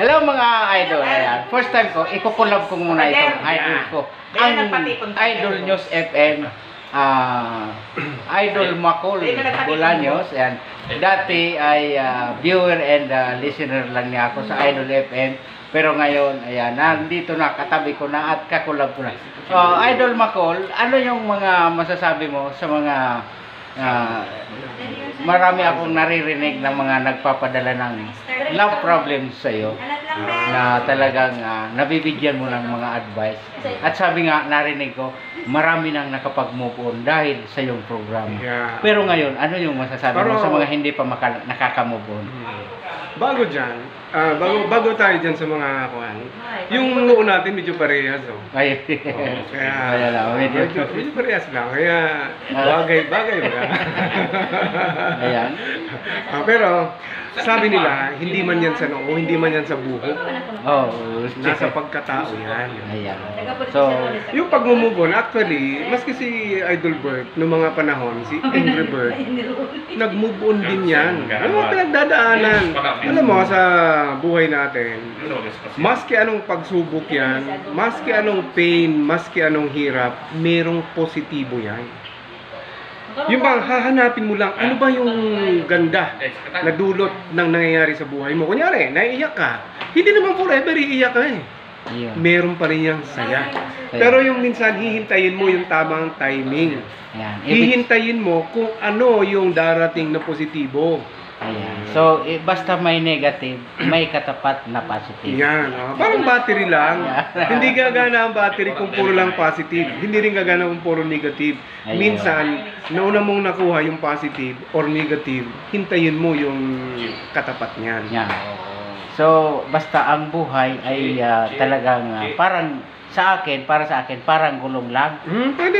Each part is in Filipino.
Hello mga idol. Ayan. First time ko, ikukulab ko muna itong idol ko. Ang Idol News FM. Idol Macol Bolaños. Ayan. Dati ay viewer and listener lang niya ako sa Idol FM. Pero ngayon, ayan, nandito na, katabi ko na at kakulab ko na. So, Idol Macol, ano yung mga masasabi mo sa mga marami akong naririnig ng mga nagpapadala ng love problems sa iyo na talagang nabibigyan mo ng mga advice. At sabi nga, narinig ko, marami nang nakapag-move on dahil sa iyong program. Pero ngayon, ano yung masasabi mo sa mga hindi pa nakaka-move on? Bago dyan, bago tayo dyan sa mga kuhan, yung noo natin medyo parehas. Ay, kaya medyo parehas lang. Kaya bagay ba? Ayan. Pero sabi nila, hindi man yan sa noo, hindi man yan sa buhok. Oh, nasa pagkatao yan. Ayan. So, yung pag-move on, actually, maski si Idol Bert, noong mga panahon, si Angry Bird, nag-move on din yan. Ano mga pinagdadaanan? Alam mo, sa buhay natin, maski anong pagsubok yan, maski anong pain, maski anong hirap, merong positibo yan. Yung bang hahanapin mo lang, ano ba yung ganda na dulot ng nangyayari sa buhay mo? Kunyari, naiiyak ka. Hindi naman forever iiyak ka eh. Meron pa rin yung saya. Pero yung minsan hihintayin mo yung tamang timing. Hihintayin mo kung ano yung darating na positibo. Ayan. So, basta may negative, may katapat na positive. Yan. Parang battery lang. Hindi gagana ang battery kung puro lang positive. Hindi rin gagana kung puro negative. Minsan, nauna mong nakuha yung positive or negative, hintayin mo yung katapat niyan. Yan. So, basta ang buhay ay talagang parang para sa akin, parang gulong lang.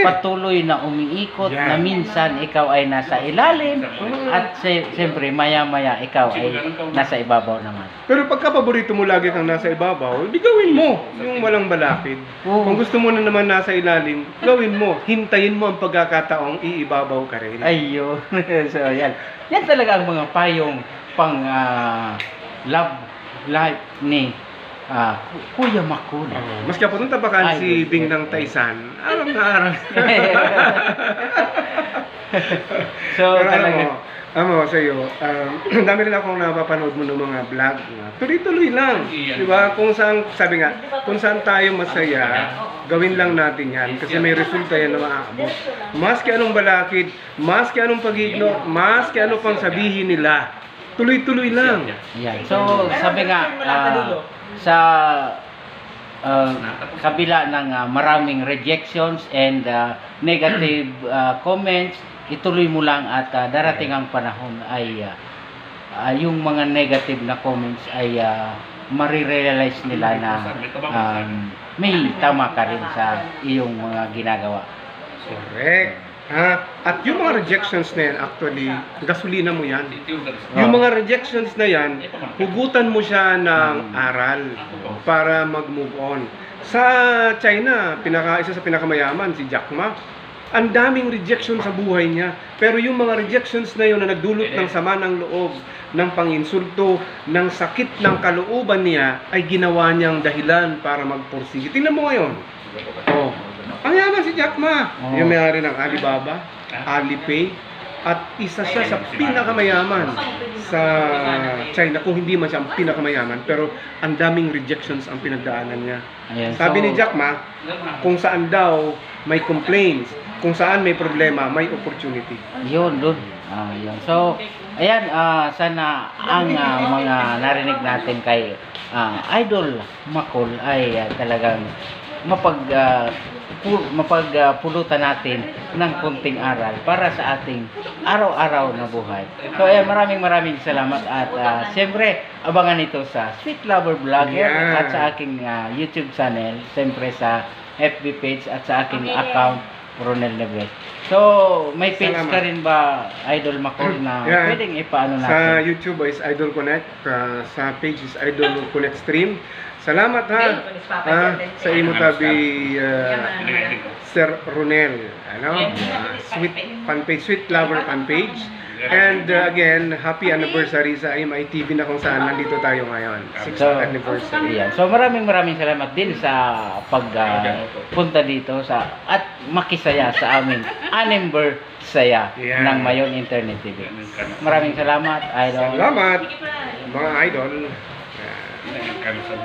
Patuloy na umiikot na minsan ikaw ay nasa ilalim at siyempre maya-maya ikaw ay nasa ibabaw naman. Pero pagka paborito mo lagi kang nasa ibabaw, di gawin mo yung walang balakid. Kung gusto mo na naman nasa ilalim, gawin mo. Hintayin mo ang pagkakataong iibabaw ka rin. Ayun. So, yan. Yan talaga ang mga payong pang love life ni Kuya Macol. Maski po nung tabakan si Bing ng Taisan, araw na araw. So, talaga. Sa iyo, dami rin akong napapanood mo ng mga vlog. Tuloy-tuloy lang. Diba? Kung saan, sabi nga, kung saan tayo masaya, gawin lang natin yan. Kasi may resulta yan na maaabot. Maski anong balakid, maski anong pag-ignore, maski ano pang sabihin nila, tuloy-tuloy lang. Yan. So, sabi nga, sa kabila ng maraming rejections and negative comments, ituloy mo lang at darating ang panahon ay yung mga negative na comments ay marirealize nila na may tama ka rin sa iyong mga ginagawa. Correct. At yung mga rejections na yan, actually, gasolina mo yan. Yung mga rejections na yan, hugutan mo siya ng aral para mag-move on. Sa China, isa sa pinakamayaman, si Jack Ma, ang daming rejection sa buhay niya. Pero yung mga rejections na yun na nagdulot ng sama ng loob, ng panginsulto, ng sakit ng kalooban niya, ay ginawa niyang dahilan para magpursige. Tingnan mo ngayon. Ang yaman si Jack Ma, yung may-ari ng Alibaba, Alipay, at isa siya sa pinakamayaman sa China, kung hindi man siya ang pinakamayaman, pero ang daming rejections ang pinagdaanan niya. Sabi ni Jack Ma, kung saan daw may complaints, kung saan may problema, may opportunity. Yun. So, ayan, sana ang mga narinig natin kay Idol Macol ay talagang mapagpulutan natin ng konting aral para sa ating araw-araw na buhay. So, ayan, maraming salamat at siyempre, abangan ito sa Sweet Lover Vlogger at sa aking YouTube channel, siyempre sa FB page at sa aking account, Ronel Neves. So, may page ka rin ba, Idol Macol, na pwedeng ipaano natin? Sa YouTube is Idol Connect, sa page is Idol Connect Stream. Salamat sa imo tabi Sir Ronel. Sweet fan page, Sweet Lover fan page. And again, happy anniversary sa MITV na kung saan nandito tayo ngayon. 6th anniversary. Ayan. So maraming salamat din sa pagpunta dito at makisaya sa aming anniversary Yeah. ng Mayon Internet TV. Maraming salamat, idol. Salamat, mga idol.